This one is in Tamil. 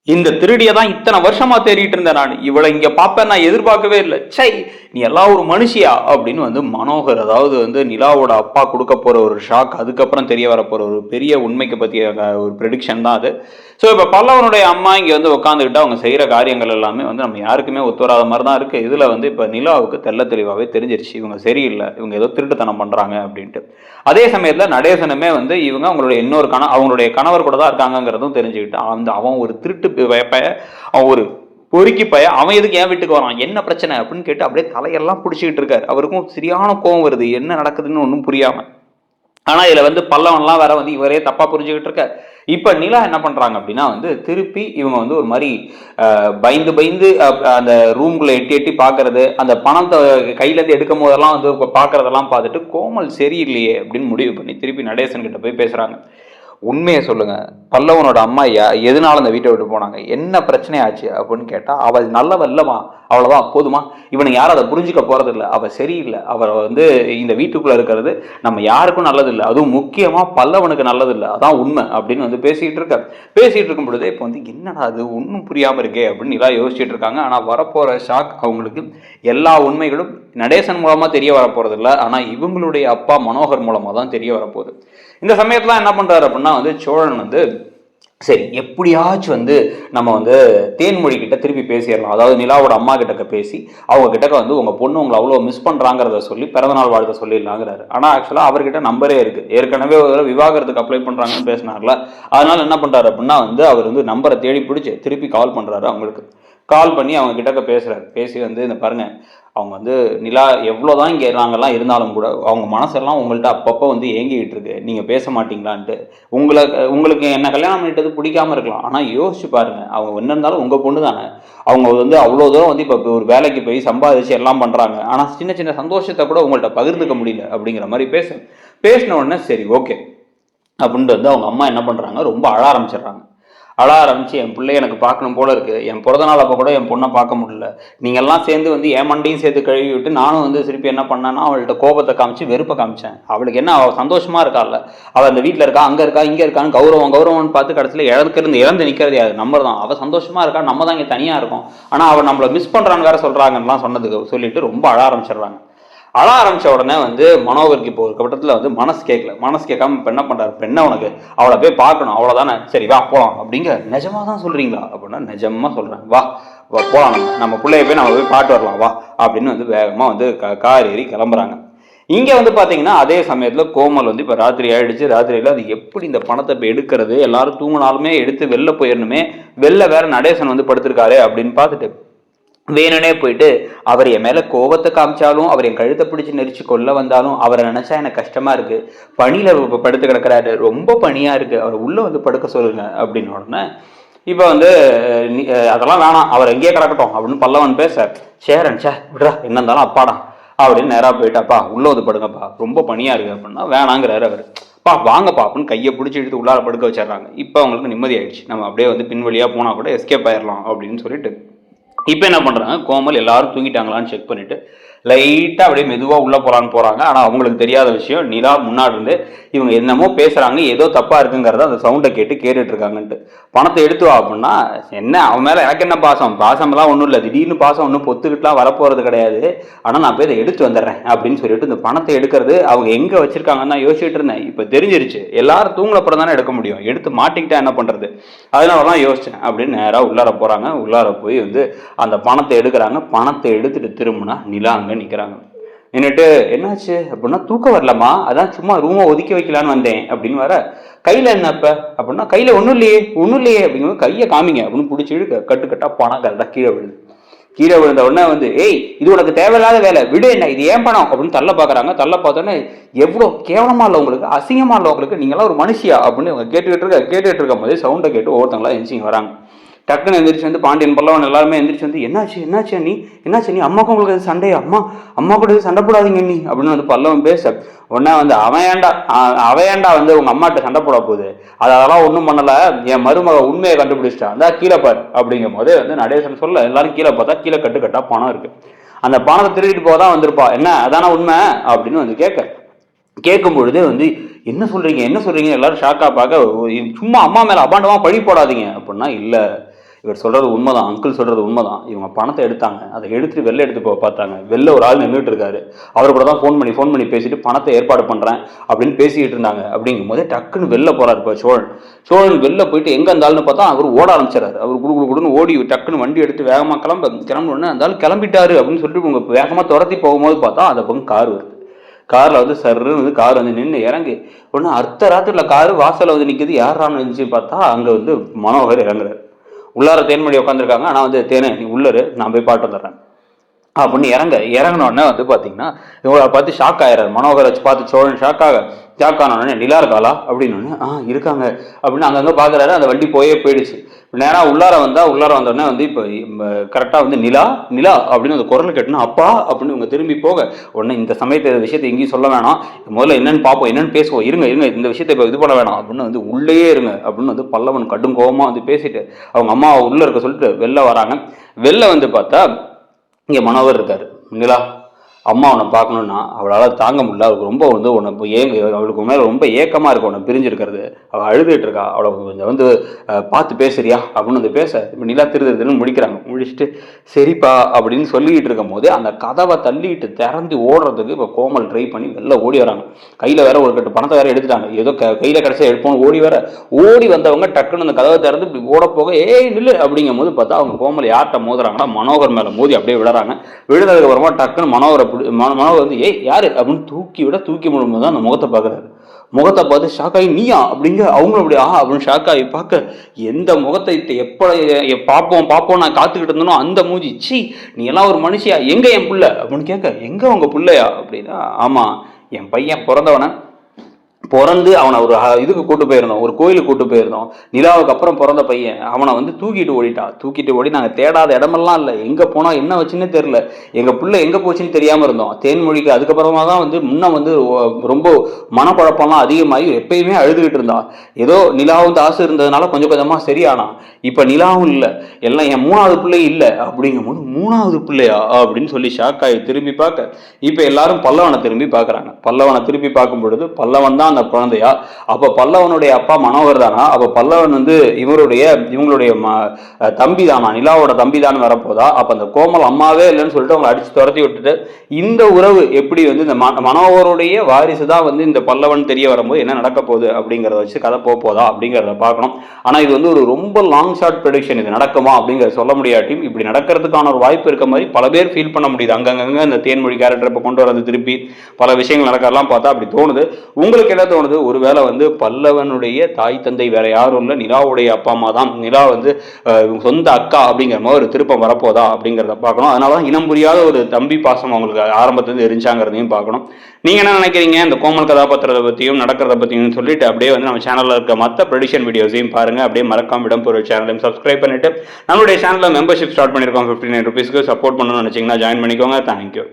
இந்த திருடியை தான் இத்தனை வருஷமா தேடிட்டு இருந்தேன் நான். இவளை இங்க பாப்பேன் நான் எதிர்பார்க்கவே இல்லை. சை, நீ எல்லாம் ஒரு மனுஷியா அப்படின்னு வந்து மனோகர், அதாவது வந்து நிலாவோட அப்பா கொடுக்க போற ஒரு ஷாக், அதுக்கப்புறம் தெரிய வரப்போற ஒரு பெரிய உண்மைக்கு பத்திய ஒரு ப்ரெடிக்ஷன் தான் அது. ஸோ இப்போ பல்லவனுடைய அம்மா இங்கே வந்து உட்காந்துக்கிட்டு அவங்க செய்கிற காரியங்கள் எல்லாமே வந்து நம்ம யாருக்குமே ஒத்து வராத மாதிரி தான் இருக்குது. இதில் வந்து இப்போ நிலாவுக்கு தெள்ள தெளிவாகவே தெரிஞ்சிருச்சு இவங்க சரியில்லை, இவங்க ஏதோ திருட்டுத்தனம் பண்ணுறாங்க அப்படின்ட்டு. அதே சமயத்தில் நடேசனுமே வந்து இவங்க அவங்களுடைய இன்னொரு அவங்களுடைய கணவர் கூட தான் இருக்காங்கிறதும் தெரிஞ்சுக்கிட்டு அவன் ஒரு திருட்டு அவன் ஒரு பொறுக்கி பய, அவன் எதுக்கு என் வீட்டுக்கு வரான், என்ன பிரச்சனை அப்படின்னு கேட்டு அப்படியே தலையெல்லாம் பிடிச்சிக்கிட்டு இருக்காரு. அவருக்கும் சரியான கோவம் வருது, என்ன நடக்குதுன்னு ஒன்றும் புரியாம. ஆனா இதுல வந்து பல்லவன்லாம் வேற வந்து இவரே தப்பா புரிஞ்சுக்கிட்டு இருக்க. இப்ப நிலா என்ன பண்றாங்க அப்படின்னா வந்து திருப்பி இவங்க வந்து ஒரு மாதிரி பயந்து பயந்து அந்த ரூம்குள்ள எட்டி எட்டி பாக்குறது, அந்த பணத்தை கையில இருந்து எடுக்கும் போதெல்லாம் வந்து பாக்குறதெல்லாம் பார்த்துட்டு கோமல் சரியில்லையே அப்படின்னு முடிவு பண்ணி திருப்பி நடேசன் கிட்ட போய் பேசுறாங்க. உண்மையை சொல்லுங்க, பல்லவனோட அம்மா எதனால அந்த வீட்டை விட்டு போனாங்க, என்ன பிரச்சனை ஆச்சு அப்படின்னு கேட்டா, அவள் நல்லவ இல்லமா, அவ்வளவுதான் போதுமா, இவனை யாரும் அதை புரிஞ்சுக்க போறது இல்லை, அவ சரியில்லை, அவரை வந்து இந்த வீட்டுக்குள்ள இருக்கிறது நம்ம யாருக்கும் நல்லது இல்லை, அதுவும் முக்கியமா பல்லவனுக்கு நல்லது இல்லை, அதான் உண்மை அப்படின்னு வந்து பேசிட்டு இருக்கும் பொழுது இப்போ வந்து என்னடா அது ஒன்றும் புரியாம இருக்கே அப்படின்னு எல்லாம் யோசிச்சுட்டு இருக்காங்க. ஆனா வரப்போற ஷாக் அவங்களுக்கு எல்லா உண்மைகளும் நடேசன் மூலமா தெரிய வரப்போறது இல்லை, ஆனா இவங்களுடைய அப்பா மனோகர் மூலமா தான் தெரிய வரப்போகுது. இந்த சமயத்துல என்ன பண்றாரு அப்படின்னா வந்து சோழன் வந்து சரி எப்படியாச்சும் வந்து நம்ம வந்து தேன்மொழி கிட்ட திருப்பி பேசிடலாம், அதாவது நிலாவோட அம்மா கிட்ட பேசி அவங்க கிட்ட வந்து உங்க பொண்ணு உங்களை அவ்வளோ மிஸ் பண்றாங்கிறத சொல்லி பிறந்தநாள் வாழ்த்த சொல்லிடலாங்கிறாரு. ஆனா ஆக்சுவலா அவர்கிட்ட நம்பரே இருக்கு, ஏற்கனவே விவாகரத்துக்கு அப்ளை பண்றாங்கன்னு பேசினார்ல, அதனால என்ன பண்றாரு அப்படின்னா வந்து அவர் வந்து நம்பரை தேடி பிடிச்சி திருப்பி கால் பண்றாரு. அவங்களுக்கு கால் பண்ணி அவங்க கிட்ட பேசுறாரு. பேசி வந்து இந்த பாருங்க, அவங்க வந்து நிலா எவ்வளோதான் இங்கே நாங்கள்லாம் இருந்தாலும் கூட அவங்க மனசெல்லாம் உங்கள்கிட்ட அப்பப்போ வந்து ஏங்கிக்கிட்டு இருக்கு, நீங்கள் பேச மாட்டீங்களான்ட்டு. உங்களுக்கு என்ன கல்யாணம் பண்ணிட்டது பிடிக்காம இருக்கலாம், ஆனால் யோசிச்சு பாருங்க, அவங்க என்ன இருந்தாலும் உங்கள் பொண்ணு தானே. அவங்க வந்து அவ்வளோ தூரம் வந்து இப்போ ஒரு வேலைக்கு போய் சம்பாதிச்சு எல்லாம் பண்ணுறாங்க, ஆனால் சின்ன சின்ன சந்தோஷத்தை கூட உங்கள்கிட்ட பகிர்ந்துக்க முடியல அப்படிங்கிற மாதிரி பேசின உடனே சரி ஓகே அப்படின்ட்டு வந்து அவங்க அம்மா என்ன பண்ணுறாங்க, ரொம்ப அழ ஆரம்பிச்சிடுறாங்க. அழ ஆரம்பிச்சு என் பிள்ளை எனக்கு பார்க்கணும் போல இருக்கு, என் பிறந்த நாள் அப்போ கூட என் பொண்ணை பார்க்க முடியல, நீங்கள்லாம் சேர்ந்து வந்து என் மண்டையும் சேர்த்து கழுவி விட்டு நானும் வந்து திருப்பி என்ன பண்ணேன்னா அவள்கிட்ட கோபத்தை காமிச்சு வெறுப்பை காமிச்சேன். அவளுக்கு என்ன, அவள் சந்தோஷமா இருக்காள், அவள் அந்த வீட்டில் இருக்கா, அங்கே இருக்கா, இங்கே இருக்கான்னு கௌரவம்னு பார்த்து கடைசியில் இழந்து நிற்கிறது யாரு, நம்ம தான். அவள் சந்தோஷமா இருக்கா, நம்ம தான் இங்கே தனியாக இருக்கோம், ஆனால் அவள் நம்மளை மிஸ் பண்ணுறான்னு வேற சொல்கிறாங்கலாம் சொல்லிட்டு ரொம்ப அழ ஆரம்பிச்சிடுறாங்க. அழ ஆரம்பிச்ச உடனே வந்து மனோகருக்கு இப்போ ஒரு கட்டத்தில் வந்து மனசு கேட்காம இப்போ என்ன பண்ணுறாரு, பெண்ணை உனக்கு அவளை போய் பார்க்கணும் அவ்வளோதானே, சரி வா போகலாம் அப்படிங்க. நிஜமாக தான் சொல்கிறீங்களா அப்படின்னா நிஜமாக சொல்கிறேன், வா போகலாம், நம்ம பிள்ளைய போய் நம்ம போய் பாட்டு வரலாம் வா அப்படின்னு வந்து வேகமாக வந்து கார் ஏறி கிளம்புறாங்க. இங்கே வந்து பார்த்தீங்கன்னா அதே சமயத்தில் கோமல் வந்து இப்போ ராத்திரி ஆயிடுச்சு. ராத்திரியில் அது எப்படி இந்த பணத்தை இப்போ எடுக்கிறது, எல்லாரும் தூங்கினாலுமே எடுத்து வெளில போயிடணுமே, வெளில வேற நடேசன் வந்து படுத்திருக்காரு அப்படின்னு பார்த்துட்டு வேணுனே போயிட்டு அவர் என் மேல கோபத்தை காமிச்சாலும், அவர் என் கழுத்தை பிடிச்சி நெரிச்சு கொல்ல வந்தாலும் அவரை நினைச்சா எனக்கு கஷ்டமா இருக்கு, பனியில படுத்து கிடக்கிறாரு, ரொம்ப பனியா இருக்கு, அவர் உள்ள வந்து படுக்க சொல்லுங்க அப்படின்னு உடனே இப்ப வந்து அதெல்லாம் வேணாம், அவர் எங்கேயே கிடக்கட்டும் அப்படின்னு பல்லவன் பேச, சேரன் விடுறா என்ன இருந்தாலும் அப்பாடா அப்படின்னு நேரா போயிட்டாப்பா உள்ள வந்து படுங்கப்பா ரொம்ப பனியா இருக்கு அப்படின்னா வேணாங்கிறாரு அவர். வாங்கப்பா அப்படின்னு கையை பிடிச்சி எடுத்து உள்ளார படுக்க வச்சிடறாங்க. இப்போ அவங்களுக்கு நிம்மதி ஆயிடுச்சு, நம்ம அப்படியே வந்து பின்வழியா போனா கூட எஸ்கேப் ஆயிடலாம் அப்படின்னு சொல்லிட்டு இப்போ என்ன பண்ணுறாங்க, கோமல் எல்லாரும் தூங்கிட்டாங்களான்னு செக் பண்ணிவிட்டு லைட்டாக அப்படியே மெதுவாக உள்ளே போகிறாங்க. ஆனால் அவங்களுக்கு தெரியாத விஷயம், நிலா முன்னாடி இருந்து இவங்க என்னமோ பேசுகிறாங்க, ஏதோ தப்பாக இருக்குங்கிறத அந்த சவுண்டை கேட்டுட்டு இருக்காங்கன்ட்டு. பணத்தை எடுத்து வா அப்படின்னா என்ன, அவன் மேலே எனக்கு என்ன பாசம்லாம் ஒன்றும் இல்லை, திடீர்னு பாசம் ஒன்றும் பொத்துக்கிட்டுலாம் வரப்போகிறது கிடையாது, ஆனால் நான் போய் இதை எடுத்து வந்துடுறேன் அப்படின்னு சொல்லிட்டு இந்த பணத்தை எடுக்கிறது அவங்க எங்கே வச்சிருக்காங்கன்னு தான் யோசிச்சுட்டு இருந்தேன். இப்போ தெரிஞ்சிருச்சு, எல்லாரும் தூங்கினப்புறம் தானே எடுக்க முடியும், எடுத்து மாட்டிக்கிட்டா என்ன பண்ணுறது, அதனால தான் யோசித்தேன் அப்படின்னு நேராக உள்ளார போகிறாங்க. உள்ளார போய் வந்து அந்த பணத்தை எடுக்கிறாங்க. பணத்தை எடுத்துட்டு திரும்பினா நிலா அங்கே நிற்கிறாங்க. நின்றுட்டு என்னாச்சு அப்படின்னா தூக்கம் வரலமா, அதான் சும்மா ரூமை ஒதுக்கி வைக்கலான்னு வந்தேன் அப்படின்னு வர, கையில் என்ன அப்ப அப்படின்னா கையில் ஒன்றும் இல்லையே அப்படிங்கிறது, கையை காமிங்க அப்படின்னு பிடிச்சி கட்டுக்கட்டா பணம் கரெக்டாக கீழே விழுந்த உடனே வந்து ஏய் இது உனக்கு தேவையில்லாத வேலை விடு, என்ன இது ஏன் பணம் அப்படின்னு தள்ள பார்க்குறாங்க. தள்ள பார்த்தோன்னே எவ்வளோ கேவலமா இல்லை உங்களுக்கு, அசிங்கமா இல்லை உங்களுக்கு, நீங்களாம் ஒரு மனுஷியா அப்படின்னு அவங்க கேட்டுட்டு இருக்கும் போதே சவுண்டை கேட்டு ஒவ்வொருத்தங்களா எந்திரிச்சு வராங்க. டக்குன்னு எந்திரிச்சு வந்து பாண்டியன் பல்லவன் எல்லாருமே எந்திரிச்சு வந்து என்னாச்சு நீ அம்மாக்கும் உங்களுக்கு சண்டையா, அம்மா கூட சண்டை போடாதீங்க நீ அப்படின்னு வந்து பல்லவன் பேச உடனே வந்து அவையாண்டா வந்து உங்க அம்மாட்ட சண்டை போட போகுது, அதெல்லாம் ஒன்றும் பண்ணல, என் மருமக உண்மையை கண்டுபிடிச்சிட்டான், அதான் கீழே பாரு அப்படிங்கும் போது வந்து நடேசன் சொல்ல எல்லாரும் கீழே பார்த்தா கீழே கட்டுக்கட்டா பணம் இருக்கு. அந்த பணத்தை திருடிட்டு போதான் வந்திருப்பா, என்ன அதான உண்மை அப்படின்னு வந்து கேட்கும் பொழுதே வந்து என்ன சொல்றீங்க எல்லாரும் ஷாக்கா பார்க்க, சும்மா அம்மா மேல அபாண்டமா பழி போடாதீங்க அப்படின்னா, இல்ல இவர் சொல்கிறது உண்மைதான், அங்கிள் சொல்கிறது உண்மைதான். இவங்க பணத்தை எடுத்தாங்க, அதை எடுத்துட்டு வெளில எடுத்து போக பார்த்தாங்க. வெளில ஒரு ஆள் நின்றுட்டு இருக்காரு, அவர் கூட தான் ஃபோன் பண்ணி பேசிட்டு பணத்தை ஏற்பாடு பண்ணுறேன் அப்படின்னு பேசிக்கிட்டு இருந்தாங்க. அப்படிங்கும் போதே டக்குன்னு வெளில போகிறாரு. இப்போ சோழன் வெளில போயிட்டு எங்கே இருந்தாலும்னு பார்த்தா அவர் ஓட ஆரம்பிச்சிடறாரு. அவர் குடுன்னு ஓடி டக்குன்னு வண்டி எடுத்து வேகமாக கிளம்புனோடனே அந்த ஆள் கிளம்பிட்டாரு அப்படின்னு சொல்லிட்டு உங்க வேகமாக துரத்தி போகும்போது பார்த்தா அந்த பக்கம் கார் வருது. காரில் வந்து சர்ன்னு வந்து கார் வந்து நின்று இறங்கி ஒன்று அர்த்த ராத்திரியில் காரு வாசலில் வந்து நிற்கிது. யாரான்னு இருந்துச்சுன்னு பார்த்தா அங்கே வந்து மனோகர் இறங்குறாரு. உள்ளார தேன்மொழி உட்காந்துருக்காங்க. ஆனால் வந்து தேனே நீ உள்ளரு, நான் போய் பாட்டு வந்துடுறேன் அப்படின்னு இறங்கினோடனே வந்து பார்த்தீங்கன்னா இவங்களை பார்த்து ஷாக் ஆயிடுறாரு. மனோகரை வச்சு பார்த்து சோழன் ஷாக் ஆனோடனே நிலா இருக்காளா அப்படின்னு இருக்காங்க அப்படின்னு அங்கங்கே பார்க்குறாரு. அந்த வண்டி போயிடுச்சு. நேராக உள்ளார வந்தோடனே வந்து இப்போ கரெக்டாக வந்து நிலா அப்படின்னு அந்த குரல் கேட்டுனா அப்பா அப்படின்னு இவங்க திரும்பி போக உடனே இந்த சமயத்தை விஷயத்தை எங்கேயும் சொல்ல வேணாம், முதல்ல என்னன்னு பார்ப்போம், என்னன்னு பேசுவோம், இருங்க இந்த விஷயத்தை இப்போ இது பண்ண வேணாம் அப்படின்னு வந்து உள்ளேயே இருங்க அப்படின்னு வந்து பல்லவன் கடும் கோபமாக வந்து பேசிட்டு அவங்க அம்மா உள்ளே இருக்க சொல்லிட்டு வெளில வராங்க. வெளில வந்து பார்த்தா இங்கே மனோகர் இருக்காரு. நிலா அம்மா உன்னை பார்க்கணுன்னா அவளால் தாங்க முடியல, அவளுக்கு ரொம்ப வந்து உன்னை அவளுக்கு மேலே ரொம்ப ஏக்கமாக இருக்கு உன்னை பிரிஞ்சிருக்கிறது, அவள் அழுதுட்டு இருக்கா, அவளை கொஞ்சம் வந்து பார்த்து பேசுறியா அப்படின்னு வந்து பேச இப்போ நிலா திருதுன்னு முடிச்சுட்டு சரிப்பா அப்படின்னு சொல்லிக்கிட்டு இருக்கும் போது அந்த கதவை தள்ளிட்டு திறந்து ஓடுறதுக்கு இப்போ கோமல் ட்ரை பண்ணி வெளில ஓடி வராங்க. கையில் வேற ஒரு கட்டு பணத்தை வேற எடுத்துட்டாங்க. ஏதோ கையில் கடைசியாக எடுப்போம் ஓடி வந்தவங்க டக்குன்னு அந்த கதவை திறந்து இப்படி ஓட போக நில்லு அப்படிங்கும் போது பார்த்தா அவங்க கோமல் யார்கிட்ட மோதுறாங்கன்னா மனோகர் மேலே மோதி அப்படியே விடுறாங்க. விழுந்ததுக்கு அப்புறமா டக்குன்னு மனோகரை வந்து யாரு அப்படின்னு தூக்கி முடியும்போது தான் அந்த முகத்தை பார்க்குறாரு. முகத்தை பார்த்து ஷாக்காகி நீயா அப்படிங்க அவங்களும் அப்படி அப்படின்னு ஷாக்காகி பார்க்க எந்த முகத்தை பார்ப்போம் நான் காத்துக்கிட்டு இருந்தனோ அந்த மூஞ்சி, சி நீ எல்லாம் ஒரு மனுஷியா, எங்க என் புள்ள அப்படின்னு கேட்க எங்க உங்க புள்ளையா அப்படின்னா ஆமா என் பையன் பிறந்து அவனை ஒரு இதுக்கு கூட்டு போயிருந்தோம், ஒரு கோயிலுக்கு கூட்டு போயிருந்தோம். நிலாவுக்கு அப்புறம் பிறந்த பையன் அவனை வந்து தூக்கிட்டு ஓடி நாங்கள் தேடாத இடமெல்லாம் இல்லை, எங்கே போனால் என்ன வச்சுன்னே தெரில, எங்கள் பிள்ளை எங்கே போச்சுன்னு தெரியாமல் இருந்தோம். தேன்மொழிக்கு அதுக்கப்புறமா தான் வந்து முன்ன வந்து ரொம்ப மனக்குழப்பம்லாம் அதிகமாகி எப்பயுமே அழுதுகிட்டு இருந்தான். ஏதோ நிலா வந்து ஆசை இருந்ததுனால கொஞ்சம் கொஞ்சமாக சரியானான். இப்போ நிலாவும் இல்லை, எல்லாம் என் 3வது பிள்ளை இல்லை அப்படிங்கும் போது 3வது பிள்ளையா அப்படின்னு சொல்லி ஷாக்காகி திரும்பி பார்க்க இப்போ எல்லாரும் பல்லவனை திரும்பி பார்க்குறாங்க. பல்லவனை திரும்பி பார்க்கும் பொழுது பல்லவன் தான் அந்த குழந்தையா? அப்ப பல்லவனுடைய அப்பா மனோகர் தானா? அப்ப பல்லவன் வந்து இவங்களுடைய தம்பி தானா, நிலாவோட தம்பி தான் வரப்போதா? அப்ப அந்த கோமல் அம்மாவே இல்லைன்னு சொல்லிட்டு அவங்க அடிச்சு துரத்தி விட்டுட்டு இந்த உறவு எப்படி வந்து இந்த மனோகருடைய வாரிசு தான் வந்து இந்த பல்லவன் தெரிய வரும்போது என்ன நடக்க போகுது அப்படிங்கிறத வச்சு கதை போதா அப்படிங்கிறத பார்க்கணும். ஆனா இது வந்து ஒரு ரொம்ப லாங் ஷார்ட் ப்ரெடிக்ஷன். இது நடக்குமா அப்படிங்கிறத சொல்ல முடியாட்டியும் இப்படி நடக்கிறதுக்கான ஒரு வாய்ப்பு இருக்க மாதிரி பல பேர் ஃபீல் பண்ண முடியுது. அங்கங்க இந்த தேன்மொழி கேரக்டர் இப்போ கொண்டு வரது திருப்பி பல விஷயங்கள் நடக்கலாம் பார்த்தா அப்படி தோணுது. உங்களுக்கு என்ன தோணுது? ஒருவேளை வந்து பல்லவனுடைய தாய் தந்தை வேற யாரும் இல்லை, நிலாவுடைய அப்பா அம்மா தான், நிலா வந்து சொந்த அக்கா அப்படிங்கிற மாதிரி ஒரு திருப்பம் வரப்போதா அப்படிங்கிறத பார்க்கணும். அதனால இனம் புரியாத ஒரு தம்பி பாசம் அவங்களுக்கு ஆரம்பத்திலிருந்து இருந்துச்சாங்கிறதையும் பார்க்கணும். நீங்க என்ன நினைக்கிறீங்க இந்த கோமல் கதாபாத்திரத்தை பற்றியும் நடக்கிறத பற்றியும் சொல்லிட்டு அப்படியே வந்து நம்ம சேனலில் இருக்க மற்ற ப்ரெடிக்ஷன் வீடியோஸையும் பாருங்க. அப்படியே மறக்காம இடம்பொருள் சேனலையும் சப்ஸ்கிரைப் பண்ணிட்டு நம்மளுடைய சேனலில் மெம்பர்ஷிப் ஸ்டார்ட் பண்ணியிருக்கோம். ₹59 சப்போர்ட் பண்ணணும்னு நினைச்சீங்கன்னா ஜாயின் பண்ணிக்கோங்க. தேங்க்யூ.